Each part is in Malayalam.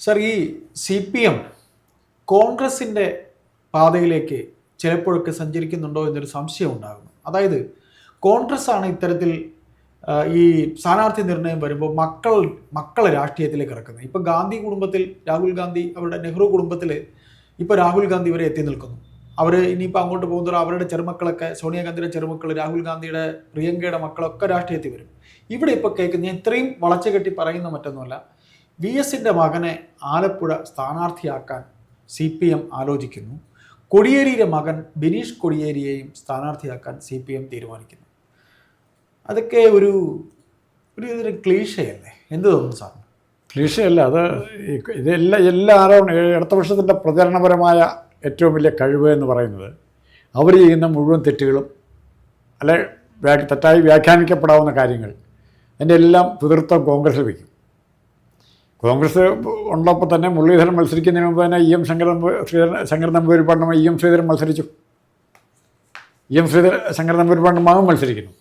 സർ, ഈ CPM കോൺഗ്രസിൻ്റെ പാതയിലേക്ക് ചിലപ്പോഴൊക്കെ സഞ്ചരിക്കുന്നുണ്ടോ എന്നൊരു സംശയം ഉണ്ടാകുന്നു. അതായത് കോൺഗ്രസ് ആണ് ഇത്തരത്തിൽ ഈ സ്ഥാനാർത്ഥി നിർണയം വരുമ്പോൾ മക്കളെ രാഷ്ട്രീയത്തിലേക്ക് ഇറക്കുന്നത്. ഇപ്പോൾ ഗാന്ധി കുടുംബത്തിൽ രാഹുൽ ഗാന്ധി, അവരുടെ നെഹ്റു കുടുംബത്തിൽ ഇപ്പോൾ രാഹുൽ ഗാന്ധി വരെ എത്തി നിൽക്കുന്നു. അവർ ഇനിയിപ്പോൾ അങ്ങോട്ട് പോകുന്നവർ അവരുടെ ചെറുമക്കളൊക്കെ, സോണിയാഗാന്ധിയുടെ ചെറുമക്കൾ, രാഹുൽ ഗാന്ധിയുടെ പ്രിയങ്കയുടെ മക്കളൊക്കെ രാഷ്ട്രീയത്തിൽ വരും. ഇവിടെ ഇപ്പോൾ കേൾക്കുന്ന ഇത്രയും വളച്ചു കെട്ടി പറയുന്ന മറ്റൊന്നുമല്ല, VSന്റെ മകനെ ആലപ്പുഴ സ്ഥാനാർത്ഥിയാക്കാൻ CPM ആലോചിക്കുന്നു. കോടിയേരിയുടെ മകൻ ബിനീഷ് കോടിയേരിയെയും സ്ഥാനാർത്ഥിയാക്കാൻ CPM തീരുമാനിക്കുന്നു. അതൊക്കെ ഒരു ക്ലീഷയല്ലേ? എന്ത് തോന്നുന്നു സാറിന്? ക്ലീഷയല്ല, അത് എല്ലാവരും ഇടതുപക്ഷത്തിൻ്റെ പ്രചരണപരമായ ഏറ്റവും വലിയ കഴിവ് എന്ന് പറയുന്നത് അവർ ചെയ്യുന്ന മുഴുവൻ തെറ്റുകളും അല്ലെ തെറ്റായി വ്യാഖ്യാനിക്കപ്പെടാവുന്ന കാര്യങ്ങൾ അതിൻ്റെ എല്ലാം പിതൃത്വം കോൺഗ്രസ്സിൽ വയ്ക്കും. കോൺഗ്രസ് ഉള്ളപ്പോൾ തന്നെ മുരളീധരൻ മത്സരിക്കുന്നതിന് മുമ്പ് തന്നെ ശങ്കരൻ നമ്പൂതിരിപ്പാടിന് ശ്രീധരൻ മത്സരിച്ചു. ശങ്കരൻ നമ്പൂതിരിപ്പാടിൻ്റെ മകൻ മത്സരിക്കുന്നു.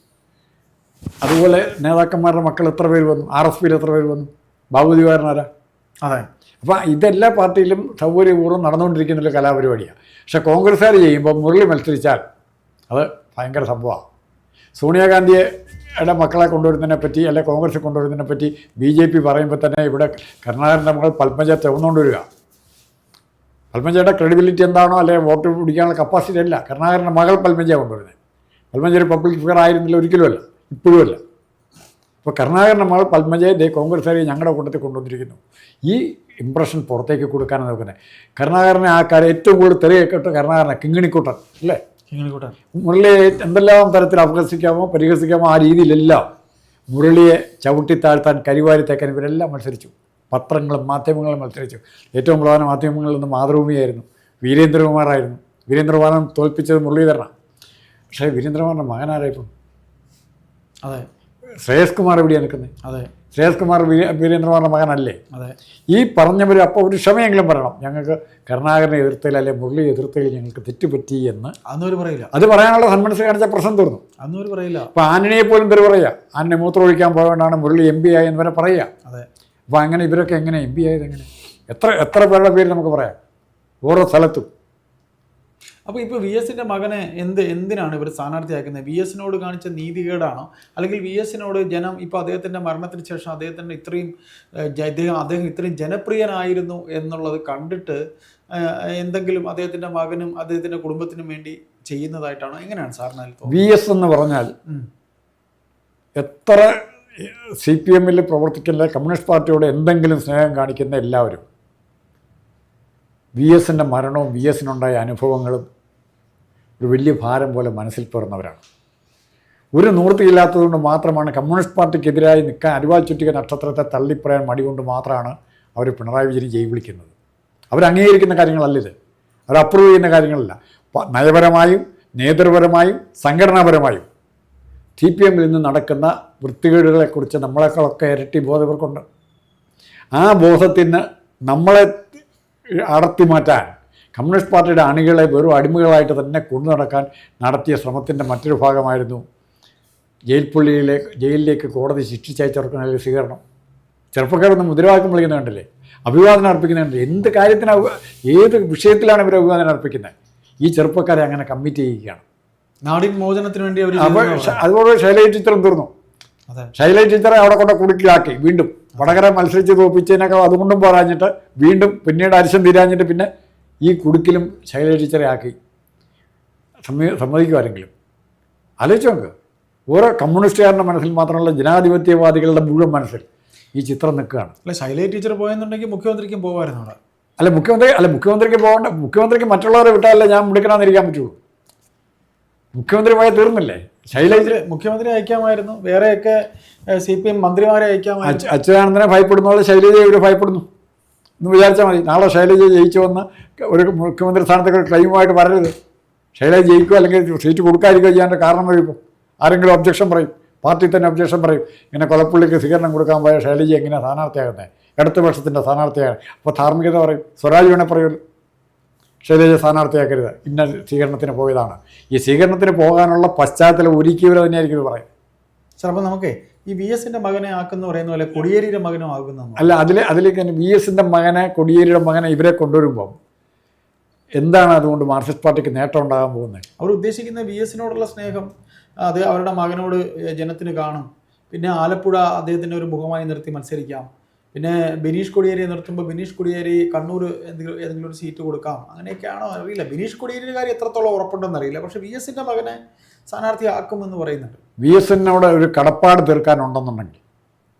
അതുപോലെ നേതാക്കന്മാരുടെ മക്കൾ എത്ര പേര് വന്നു, RSPയിൽ എത്ര പേര് വന്നു, ബാബുദിവാരനാരാ? അതെ. അപ്പോൾ ഇതെല്ലാ പാർട്ടിയിലും സൗകര്യപൂർവ്വം നടന്നുകൊണ്ടിരിക്കുന്നൊരു കലാപരിപാടിയാണ്. പക്ഷേ കോൺഗ്രസ്സുകാർ ചെയ്യുമ്പോൾ മുരളി മത്സരിച്ചാൽ അത് ഭയങ്കര സംഭവമാണ്. സോണിയാഗാന്ധിയുടെ മക്കളെ കൊണ്ടുവരുന്നതിനെ പറ്റി അല്ലെ കോൺഗ്രസ് കൊണ്ടുവരുന്നതിനെ പറ്റി BJP പറയുമ്പോൾ തന്നെ ഇവിടെ കരുണാകരൻ്റെ മകൾ പത്മജ തെവന്നുകൊണ്ട് വരിക. പത്മജയുടെ ക്രെഡിബിലിറ്റി എന്താണോ അല്ലെ വോട്ട് പിടിക്കാനുള്ള കപ്പാസിറ്റി അല്ല കരുണാകരൻ്റെ മകൾ പത്മജ കൊണ്ടുവരുന്നത്. പത്മജ ഒരു പബ്ലിക് ഫിഗർ ആയിരുന്നില്ല, ഒരിക്കലുമല്ല, ഇപ്പോഴുമല്ല. ഇപ്പോൾ കരുണാകരൻ്റെ മകൾ പത്മജയെ കോൺഗ്രസ്സുകാരെ ഞങ്ങളുടെ കൂട്ടത്തിൽ കൊണ്ടുവന്നിരിക്കുന്നു. ഈ ഇമ്പ്രഷൻ പുറത്തേക്ക് കൊടുക്കാനാണ് നോക്കുന്നത്. കരുണാകരനെ ആ കാര്യം ഏറ്റവും കൂടുതൽ തെളിയിക്കട്ടെ കരുണാകരനെ, കിങ്ങിണിക്കൂട്ടൻ അല്ലേ, മുരളിയെ എന്തെല്ലാം തരത്തിൽ അപഹസിക്കാമോ പരിഹസിക്കാമോ ആ രീതിയിലെല്ലാം മുരളിയെ ചവിട്ടിത്താഴ്ത്താൻ കരിവാരി തേക്കാൻ ഇവരെല്ലാം മത്സരിച്ചു. പത്രങ്ങളും മാധ്യമങ്ങളും മത്സരിച്ചു. ഏറ്റവും പ്രധാന മാധ്യമങ്ങളിൽ നിന്ന് മാതൃഭൂമിയായിരുന്നു, വീരേന്ദ്രകുമാറായിരുന്നു. വീരേന്ദ്രകുമാരൻ തോൽപ്പിച്ചത് മുരളീധരനാണ്. പക്ഷേ വീരേന്ദ്രകുമാറിൻ്റെ മകനാരായിപ്പം? അതെ. ശ്രേയസ് കുമാർ എവിടെയാണ് നിൽക്കുന്നത്? അതെ. ശ്രേയസ് കുമാർ വീരേന്ദ്രകുമാറിൻ്റെ മകനല്ലേ? അതെ. ഈ പറഞ്ഞവർ അപ്പോൾ ഒരു ക്ഷമയെങ്കിലും പറയണം. ഞങ്ങൾക്ക് കരുണാകരനെ എതിർത്തതിൽ അല്ലെ മുരളി എതിർത്തതിൽ ഞങ്ങൾക്ക് തെറ്റുപറ്റി എന്ന് അന്നവർ പറയില്ല. അത് പറയാനുള്ള സന്മനസ് കാണിച്ച പ്രശ്നം തീർന്നു. അന്നവർ പറയില്ല. അപ്പോൾ ആന്റണിയെ പോലും തെറി പറയുക, ആന്റണി മൂത്രം ഒഴിക്കാൻ പോയതുകൊണ്ടാണ് മുരളി MP ആയെന്ന് വരെ പറയുക. അതെ. അപ്പോൾ അങ്ങനെ ഇവരൊക്കെ എങ്ങനെ MP ആയത്? എങ്ങനെ? എത്ര പേരുടെ പേര് നമുക്ക് പറയാം ഓരോ സ്ഥലത്തും. അപ്പോൾ ഇപ്പോൾ VSന്റെ മകനെ എന്തിനാണ് ഇവർ സ്ഥാനാർത്ഥിയാക്കുന്നത്? VSനോട് കാണിച്ച നീതികേടാണോ, അല്ലെങ്കിൽ VSനോട് ജനം ഇപ്പോൾ അദ്ദേഹത്തിൻ്റെ മരണത്തിന് ശേഷം അദ്ദേഹത്തിൻ്റെ അദ്ദേഹം ഇത്രയും ജനപ്രിയനായിരുന്നു എന്നുള്ളത് കണ്ടിട്ട് എന്തെങ്കിലും അദ്ദേഹത്തിൻ്റെ മകനും അദ്ദേഹത്തിൻ്റെ കുടുംബത്തിനും വേണ്ടി ചെയ്യുന്നതായിട്ടാണോ? എങ്ങനെയാണ് സാറിന് തോന്നുന്നത്? VS എന്ന് പറഞ്ഞാൽ എത്ര CPMൽ പ്രവർത്തിക്കുന്ന കമ്മ്യൂണിസ്റ്റ് പാർട്ടിയോട് എന്തെങ്കിലും സ്നേഹം കാണിക്കുന്ന എല്ലാവരും VSൻ്റെ മരണവും VSനുണ്ടായ അനുഭവങ്ങളും ഒരു വലിയ ഭാരം പോലെ മനസ്സിൽ പേർന്നവരാണ്. ഒരു നിവൃത്തിയില്ലാത്തതുകൊണ്ട് മാത്രമാണ് കമ്മ്യൂണിസ്റ്റ് പാർട്ടിക്കെതിരായി നിൽക്കാൻ അരിവാൾ ചുറ്റിക നക്ഷത്രത്തെ തള്ളിപ്പറയാൻ മടികൊണ്ട് മാത്രമാണ് അവർ പിണറായി വിജയൻ ജയ് വിളിക്കുന്നത്. അവർ അംഗീകരിക്കുന്ന കാര്യങ്ങളല്ല ഇത്, അവർ അപ്രൂവ് ചെയ്യുന്ന കാര്യങ്ങളല്ല. നയപരമായും നേതൃപരമായും സംഘടനാപരമായും CPMൽ നിന്ന് നടക്കുന്ന വൃത്തികേടുകളെക്കുറിച്ച് നമ്മളെക്കാളൊക്കെ ഇരട്ടി ബോധം ഇവർക്കുണ്ട്. ആ ബോധത്തിന് നമ്മളെ അടർത്തി മാറ്റാൻ കമ്മ്യൂണിസ്റ്റ് പാർട്ടിയുടെ അണികളെ വെറും അടിമകളായിട്ട് തന്നെ കൊണ്ടു നടക്കാൻ നടത്തിയ ശ്രമത്തിൻ്റെ മറ്റൊരു ഭാഗമായിരുന്നു ജയിലിലേക്ക് കോടതി ശിക്ഷിച്ചയച്ചവർക്കുള്ള സ്വീകരണം. ചെറുപ്പക്കാരൊന്നും മുദ്രാവാക്യം വിളിക്കുന്നത് കണ്ടില്ലേ, അഭിവാദനം അർപ്പിക്കുന്നുണ്ട്. എന്ത് കാര്യത്തിനാണ്, ഏത് വിഷയത്തിലാണ് ഇവർ അഭിവാദനം അർപ്പിക്കുന്നത്? ഈ ചെറുപ്പക്കാരെ അങ്ങനെ കമ്മിറ്റ് ചെയ്യുകയാണ്. നാടിൻ മോചനത്തിന് വേണ്ടി അവർ. അതുപോലെ ശൈലജ ടീച്ചറും തീർന്നു. ശൈലജ ടീച്ചറെ അവിടെ കൊണ്ട് കുടുക്കിലാക്കി. വീണ്ടും വടകര മത്സരിച്ച് തോൽപ്പിച്ചതിനൊക്കെ അതുകൊണ്ടും പോരാഞ്ഞിട്ട് വീണ്ടും പിന്നീട് അരിശം തീരാഞ്ഞിട്ട് പിന്നെ ഈ കുടുക്കിലും ശൈലജ ടീച്ചറെ ആക്കി. സമ്മതിക്കുമാരെങ്കിലും ആലോചിച്ച് നോക്ക്. ഓരോ കമ്മ്യൂണിസ്റ്റുകാരുടെ മനസ്സിൽ മാത്രമല്ല ജനാധിപത്യവാദികളുടെ മുഴുവൻ മനസ്സിൽ ഈ ചിത്രം നിൽക്കുകയാണ്. അല്ല, ശൈലജ ടീച്ചർ പോയെന്നുണ്ടെങ്കിൽ മുഖ്യമന്ത്രിക്കും പോകാമായിരുന്നു അവിടെ. മുഖ്യമന്ത്രിക്ക് പോകേണ്ട, മുഖ്യമന്ത്രിക്ക് മറ്റുള്ളവരെ വിട്ടാലല്ലേ ഞാൻ മിടുക്കനാന്നിരിക്കാൻ പറ്റുള്ളൂ. മുഖ്യമന്ത്രി പോയാൽ തീർന്നില്ലേ? ശൈലജ മുഖ്യമന്ത്രി അയക്കാമായിരുന്നു, വേറെയൊക്കെ CPM മന്ത്രിമാരെ അയക്കാമായിരുന്നു. അച്യുതാനന്ദനെ ഭയപ്പെടുന്ന ശൈലജയെ ഇവർ ഭയപ്പെടുന്നു എന്ന് വിചാരിച്ചാൽ മതി. നാളെ ശൈലജ ജയിച്ചു വന്ന് ഒരു മുഖ്യമന്ത്രി സ്ഥാനത്തൊക്കെ ക്ലെയിമുമായിട്ട് വരരുത്. ശൈലജ ജയിക്കുക അല്ലെങ്കിൽ സീറ്റ് കൊടുക്കാതിരിക്കുക ചെയ്യാൻ്റെ കാരണം കഴിയുമ്പോൾ ആരെങ്കിലും ഒബ്ജക്ഷൻ പറയും, പാർട്ടി തന്നെ ഒബ്ജക്ഷൻ പറയും. ഇങ്ങനെ കൊലപ്പുള്ളിക്ക് സ്വീകരണം കൊടുക്കാൻ പോയ ശൈലജ എങ്ങനെയാണ് സ്ഥാനാർത്ഥിയാകുന്നത്? ഇടതുപക്ഷത്തിൻ്റെ സ്ഥാനാർത്ഥിയാണ്. അപ്പോൾ ധാർമ്മികത പറയും, സ്വരാജ് വേണേൽ പറയുമല്ലോ ശൈലജ സ്ഥാനാർത്ഥിയാക്കരുത്, ഇന്ന സ്വീകരണത്തിന് പോയതാണ്. ഈ സ്വീകരണത്തിന് പോകാനുള്ള പശ്ചാത്തലം ഒരുക്കിയവർ തന്നെയായിരിക്കും ഇത് പറയും. സാർ, അപ്പോൾ നമുക്ക് ഈ വി എസിന്റെ മകനെ ആക്കുന്ന പറയുന്ന പോലെ കൊടിയേരിയുടെ മകനും ആകുന്ന അല്ല, അതിലേക്ക് തന്നെ വി എസിൻ്റെ മകനെ, കൊടിയേരിയുടെ മകനെ ഇവരെ കൊണ്ടുവരുമ്പം എന്താണ് അതുകൊണ്ട് മാർക്സിസ്റ്റ് പാർട്ടിക്ക് നേട്ടം ഉണ്ടാകാൻ പോകുന്നത്? അവർ ഉദ്ദേശിക്കുന്ന വി എസിനോടുള്ള സ്നേഹം അത് അവരുടെ മകനോട് ജനത്തിന് കാണും. പിന്നെ ആലപ്പുഴ അദ്ദേഹത്തിൻ്റെ ഒരു മുഖമായി നിർത്തി മത്സരിക്കാം. പിന്നെ ബിനീഷ് കൊടിയേരിയെ നിർത്തുമ്പോൾ ബിനീഷ് കൊടിയേരി കണ്ണൂർ ഏതെങ്കിലും ഒരു സീറ്റ് കൊടുക്കാം. അങ്ങനെയൊക്കെയാണോ അറിയില്ല. ബിനീഷ് കൊടിയേരിയുടെ കാര്യം എത്രത്തോളം ഉറപ്പുണ്ടെന്ന് അറിയില്ല. പക്ഷേ വി എസിൻ്റെ മകനെ സ്ഥാനാർത്ഥിയാക്കുമെന്ന് പറയുന്നുണ്ട്. വി എസിനോട് ഒരു കടപ്പാട് തീർക്കാനുണ്ടെന്നുണ്ടെങ്കിൽ,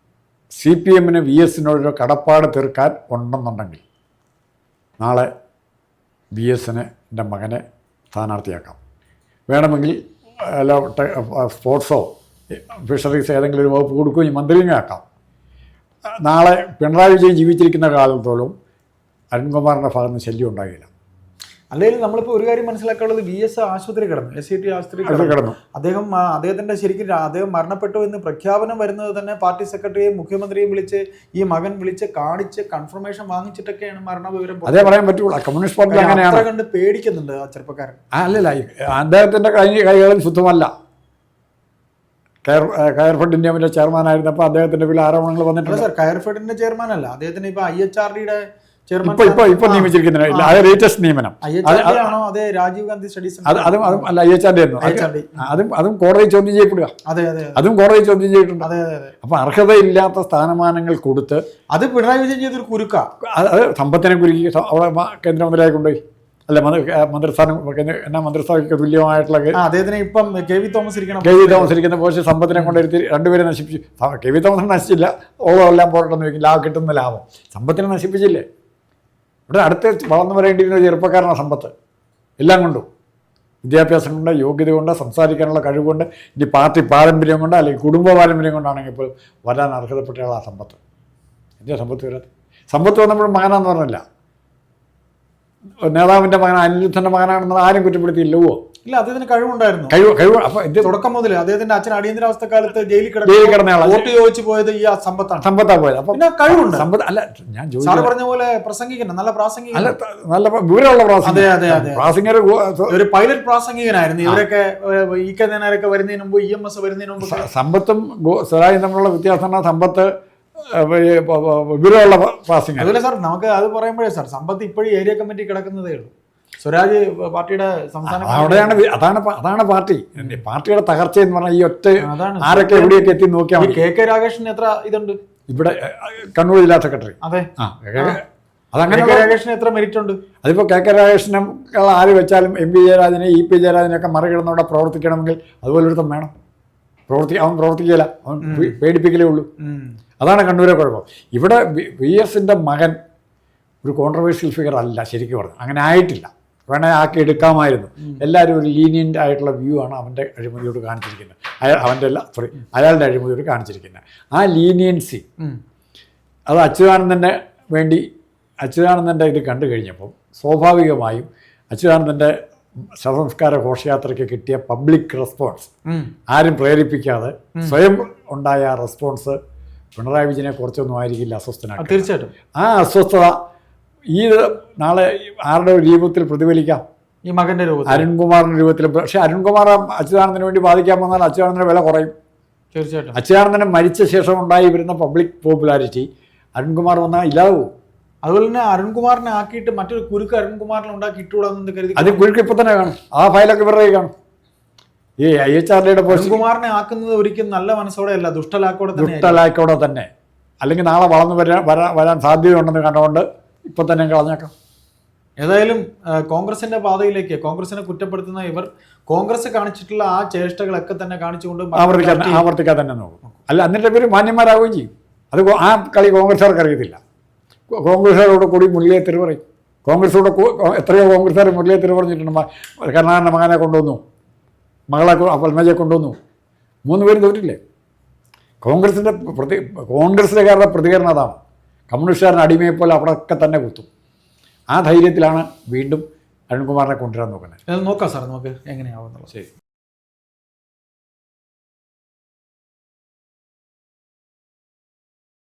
സി പി എമ്മിന് വി എസിനോടൊരു കടപ്പാട് തീർക്കാൻ ഉണ്ടെന്നുണ്ടെങ്കിൽ നാളെ വി എസിൻ്റെ മകനെ സ്ഥാനാർത്ഥിയാക്കാം. വേണമെങ്കിൽ അല്ല സ്പോർട്സോ ഫിഷറീസ് ഏതെങ്കിലും ഒരു വകുപ്പ് കൊടുക്കുകയും മന്ത്രിയും ആക്കാം. നാളെ പിണറായി വിജയൻ ജീവിച്ചിരിക്കുന്ന കാലത്തോളം അരുൺകുമാറിൻ്റെ ഭാഗത്ത് നിന്ന് ശല്യം ഉണ്ടാകില്ല. അല്ലെങ്കിൽ നമ്മളിപ്പോൾ ഒരു കാര്യം മനസ്സിലാക്കാനുള്ളത്, വി എസ് ആശുപത്രി കിടന്നു, SCT ആശുപത്രി കിടന്നു. അദ്ദേഹത്തിന്റെ ശരിക്കും അദ്ദേഹം മരണപ്പെട്ടു എന്ന് പ്രഖ്യാപനം വരുന്നത് തന്നെ പാർട്ടി സെക്രട്ടറിയെയും മുഖ്യമന്ത്രിയെയും വിളിച്ച് ഈ മകൻ വിളിച്ച് കാണിച്ച് കൺഫർമേഷൻ വാങ്ങിച്ചിട്ടൊക്കെയാണ് മരണവിവരം. അതേ പറയാൻ പറ്റുള്ളൂ. കമ്മ്യൂണിസ്റ്റ് പാർട്ടി അങ്ങനെയാണ്. കണ്ട് പേടിക്കുന്നുണ്ട് ആ ചെറുപ്പക്കാരൻ. അല്ലല്ല, അദ്ദേഹത്തിന്റെ കൈകളും ശുദ്ധമല്ല. കയർഫെഡ് ഇന്ത്യയുടെ ചെയർമാനായിരുന്നപ്പോൾ അദ്ദേഹത്തിന്റെ പേരിൽ ആരോപണങ്ങൾ വന്നിട്ടുണ്ട്. സർ, കയർഫെഡിന്റെ ചെയർമാൻ അല്ല, അദ്ദേഹത്തിന് ഇപ്പൊ IHRDയുടെ ഇപ്പൊ നിയമിച്ചിരിക്കുന്നില്ല. അത് ലേറ്റസ്റ്റ് നിയമനം. രാജീവ് ഗാന്ധി സ്റ്റഡീസ് അതും അല്ല, IHRD അതും കോടതി ചോദ്യം ചെയ്യപ്പെടുക. അതും കോടതി ചോദ്യം ചെയ്തിട്ടുണ്ട്. അപ്പൊ അർഹതയില്ലാത്ത സ്ഥാനമാനങ്ങൾ കൊടുത്ത് അത് പിണറായി വിജയൻ ചെയ്തൊരു കുരുക്ക. അത് സമ്പത്തിനെ കുരുക്കി അവിടെ കേന്ദ്രമന്ത്രിയായി കൊണ്ടുപോയി. അല്ല, മന്ത്രിസ്ഥാനം എന്നാ മന്ത്രിസ്ഥാനക്ക് തുല്യമായിട്ടുള്ള അദ്ദേഹത്തിന് ഇപ്പം KV തോമസ് ഇരിക്കുന്ന പോസ്റ്റ് സമ്പത്തിനെ കൊണ്ടിരുത്തി രണ്ടുപേരെ നശിപ്പിച്ചു. KV തോമസിനെ നശിച്ചില്ല, ഓളമെല്ലാം പോരട്ടെന്ന് വയ്ക്കും. കിട്ടുന്ന ലാഭം സമ്പത്തിനെ നശിപ്പിച്ചില്ലേ? ഇവിടെ അടുത്ത് വളർന്നു വരേണ്ടിയിരുന്ന ചെറുപ്പക്കാരനാണ് സമ്പത്ത്. എല്ലാം കൊണ്ടും, വിദ്യാഭ്യാസം കൊണ്ട്, യോഗ്യത കൊണ്ട്, സംസാരിക്കാനുള്ള കഴിവുകൊണ്ട്, ഇനി പാർട്ടി പാരമ്പര്യം കൊണ്ട് അല്ലെങ്കിൽ കുടുംബ പാരമ്പര്യം കൊണ്ടാണെങ്കിൽ ഇപ്പോൾ വരാൻ അർഹതപ്പെട്ടയാളാണ് സമ്പത്ത്. എന്തിനാ സമ്പത്ത് വരാതെ? സമ്പത്ത് വന്നപ്പോഴും മകനാന്ന് പറഞ്ഞില്ല. നേതാവിൻ്റെ മകൻ, അനിരുദ്ധൻ്റെ മകനാണെന്ന് ആരും കുറ്റപ്പെടുത്തിയില്ലവോ? ഇല്ല, അദ്ദേഹത്തിന് കഴിവുണ്ടായിരുന്നു. കഴിവ് അപ്പൊ ഇത് തുടക്കം മുതൽ അദ്ദേഹത്തിന്റെ അച്ഛൻ അടിയന്തരാവസ്ഥ കാലത്ത് ജയിലിൽ കിടന്ന വോട്ട് ചോദിച്ചു പോയത് ഈ സമ്പത്താ പോയത്. അപ്പൊ കഴിവുണ്ട്. സമ്പത്ത് അല്ല, ഞാൻ പറഞ്ഞ പോലെ പ്രസംഗിക്കണം, നല്ല പ്രാസംഗികൻ, നല്ല വിവരമുള്ള പ്രാസംഗികർ, ഒരു പൈലറ്റ് പ്രാസംഗികനായിരുന്നു. ഇവരൊക്കെ EK നായരൊക്കെ വരുന്നതിന് മുമ്പ്, EMS വരുന്നതിന് മുമ്പ്. സമ്പത്തും സ്വരാജും തമ്മിലുള്ള വ്യത്യാസം സമ്പത്ത് വിവരമുള്ള പ്രാസംഗികൻ. അതുപോലെ സാർ, നമുക്ക് അത് പറയുമ്പോഴേ സാർ, സമ്പത്ത് ഇപ്പോഴും ഏരിയ കമ്മിറ്റി കിടക്കുന്നതേ ഉള്ളൂ. സ്വരാജ് പാർട്ടിയുടെ സംസ്ഥാന അതാണ് പാർട്ടിയുടെ തകർച്ച എന്ന് പറഞ്ഞാൽ ഈ ഒറ്റ ആരൊക്കെ എവിടെയൊക്കെ എത്തി നോക്കിയാൽ മതി. KK രാഗേഷിന് എത്ര ഇതുണ്ട് ഇവിടെ കണ്ണൂർ ജില്ലാ സെക്രട്ടറി? അതെ, അതങ്ങനെ രാഗേഷിന് എത്ര മെറിറ്റ് ഉണ്ട്? അതിപ്പോൾ KK രാഗേഷിനെ ആര് വെച്ചാലും MP ജയരാജനെ, EP ജയരാജനെയൊക്കെ മറികടന്നവിടെ പ്രവർത്തിക്കണമെങ്കിൽ അതുപോലൊരുത്തം വേണം. അവൻ പ്രവർത്തിക്കില്ല, അവൻ പേടിപ്പിക്കലേ ഉള്ളൂ. അതാണ് കണ്ണൂരെ കുഴപ്പം. ഇവിടെ VSന്റെ മകൻ ഒരു കോൺട്രവേഴ്ഷ്യൽ ഫിഗർ അല്ല ശരിക്കും പറഞ്ഞു. അങ്ങനെ ആയിട്ടില്ല. വേണേൽ ആക്കി എടുക്കാമായിരുന്നു. എല്ലാവരും ഒരു ലീനിയൻ്റ് ആയിട്ടുള്ള വ്യൂ ആണ് അവൻ്റെ അഴിമതിയോട് കാണിച്ചിരിക്കുന്നത്. അയാളുടെ അഴിമതിയോട് കാണിച്ചിരിക്കുന്നത്. ആ ലീനിയൻസി അത് അച്യുതാനന്ദൻ്റെ ഇത് കണ്ടു കഴിഞ്ഞപ്പം സ്വാഭാവികമായും അച്യുതാനന്ദൻ്റെ ശവസംസ്കാര ഘോഷയാത്രയ്ക്ക് കിട്ടിയ പബ്ലിക് റെസ്പോൺസ്, ആരും പ്രേരിപ്പിക്കാതെ സ്വയം ഉണ്ടായ ആ റെസ്പോൺസ് പിണറായി വിജയനെ കുറച്ചൊന്നും ആയിരിക്കില്ല അസ്വസ്ഥനാക്കി. തീർച്ചയായിട്ടും ആ അസ്വസ്ഥത ഈ നാളെ ആരുടെ രൂപത്തിൽ പ്രതിഫലിക്കാം? ഈ മകന്റെ രൂപത്തിൽ, അരുൺകുമാറിന്റെ രൂപത്തിൽ. പക്ഷെ അരുൺകുമാർ അച്യുതാനന്ദന് വേണ്ടി ബാധിക്കാൻ വന്നാൽ അച്യുതാനന്ദന്റെ വില കുറയും. തീർച്ചയായിട്ടും അച്യുതാനന്ദനെ മരിച്ച ശേഷം ഉണ്ടായി വരുന്ന പബ്ലിക് പോപ്പുലാരിറ്റി അരുൺകുമാർ വന്നാൽ ഇല്ലാതാവും. അതുപോലെ തന്നെ അരുൺകുമാറിനെ ആക്കിയിട്ട് മറ്റൊരു കുരുക്ക് അരുൺകുമാറിനെ ഉണ്ടാക്കി ഇട്ടുകൂടാന്ന് കരുതി. അത് കുരുക്ക് ഇപ്പൊ തന്നെ കാണും. ആ ഫയലൊക്കെ ഇവരുടെ കാണും. ഈ IHRDയുടെ അരുൺകുമാറിനെ ആക്കുന്നത് ഒരിക്കലും നല്ല മനസ്സോടെ അല്ല, ദുഷ്ടലാക്കോടെ തന്നെ. അല്ലെങ്കിൽ നാളെ വളർന്നു വരാൻ സാധ്യതയുണ്ടെന്ന് കണ്ടുകൊണ്ട് ഇപ്പൊ തന്നെ കളഞ്ഞേക്കാം. ഏതായാലും കോൺഗ്രസിന്റെ പാതയിലേക്ക്, കോൺഗ്രസിനെ കുറ്റപ്പെടുത്തുന്ന ഇവർ കോൺഗ്രസ് കാണിച്ചിട്ടുള്ള ആ ചേഷ്ടകളൊക്കെ തന്നെ കാണിച്ചുകൊണ്ട് ആവർത്തിക്കാൻ തന്നെ നോക്കും. അല്ല, എന്നിട്ട് പേര് മാന്യന്മാരാവുകയും ചെയ്യും. അത് ആ കളി കോൺഗ്രസ്സുകാർക്ക് അറിയത്തില്ല. കോൺഗ്രസ്സുകാരോട് കൂടി മുരളിയെ തെറി പറയും. കോൺഗ്രസ്സോടെ എത്രയോ കോൺഗ്രസ്സുകാർ മുരളിയെ തെറി പറഞ്ഞിട്ടുണ്ട്. കരുണാകരൻ്റെ മകനെ കൊണ്ടുവന്നു, മകളെ പത്മജയെ കൊണ്ടുവന്നു. 3 പേരും തോറ്റില്ലേ? കോൺഗ്രസ്സിലെക്കാരുടെ പ്രതികരണം അതാണ്. കമ്മ്യൂണിസ്റ്റുകാരൻ അടിമയെപ്പോലെ അവിടെയൊക്കെ തന്നെ കുത്തും. ആ ധൈര്യത്തിലാണ് വീണ്ടും അരുൺകുമാറിനെ കൊണ്ടുവരാൻ നോക്കുന്നത്. നോക്കാം സാർ, നമുക്ക് എങ്ങനെയാവുന്നുള്ളത്. ശരി.